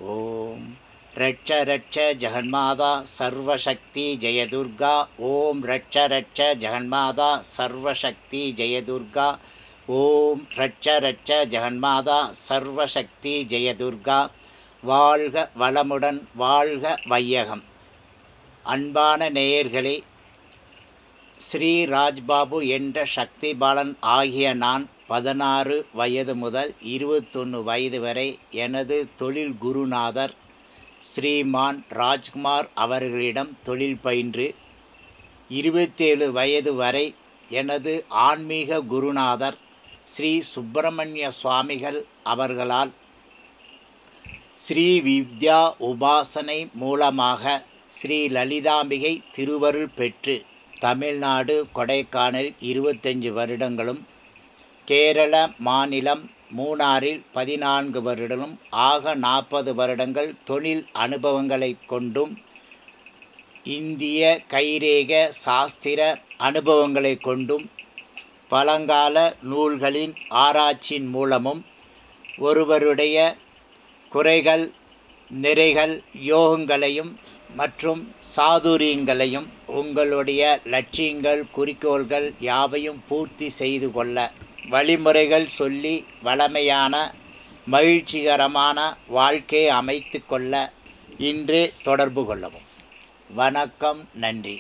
ஓம் ரட்ச ரட்ச ஜெகன்மாதா சர்வசக்தி ஜெயதுர்கா. ஓம் ரட்ச ரட்ச ஜெகன்மாதா சர்வசக்தி ஜெயதுர்கா. ஓம் ரட்ச ரட்ச ஜெகன்மாதா சர்வசக்தி ஜெயதுர்கா. வாழ்க வளமுடன், வாழ்க வையகம். அன்பான நேயர்களே, ஸ்ரீ ராஜ்பாபு என்ற சக்தி பாலன் ஆகிய நான் 16 வயது முதல் 21 வயது வரை எனது தொழில் குருநாதர் ஸ்ரீமான் ராஜ்குமார் அவர்களிடம் தொழில் பயின்று 27 வயது வரை எனது ஆன்மீக குருநாதர் ஸ்ரீ சுப்பிரமணிய சுவாமிகள் அவர்களால் ஸ்ரீ வித்யா உபாசனை மூலமாக ஸ்ரீ லலிதாம்பிகை திருவருள் பெற்று தமிழ்நாடு கொடைக்கானல் 25 வருடங்களும், கேரள மாநிலம் மூணாறில் 14 வருடங்களும் ஆக 40 வருடங்கள் தொழில் அனுபவங்களை கொண்டும், இந்திய கைரேக சாஸ்திர அனுபவங்களை கொண்டும், பழங்கால நூல்களின் ஆராய்ச்சியின் மூலமும், ஒருவருடைய குறைகள் நிறைகள் யோகங்களையும் மற்றும் சாதுரியங்களையும் உங்களுடைய லட்சியங்கள் குறிக்கோள்கள் யாவையும் பூர்த்தி செய்து கொள்ள வழிமுறைகள் சொல்லி வளமையான மகிழ்ச்சிகரமான வாழ்க்கையை அமைத்து கொள்ள இன்றே தொடர்பு கொள்ளவும். வணக்கம், நன்றி.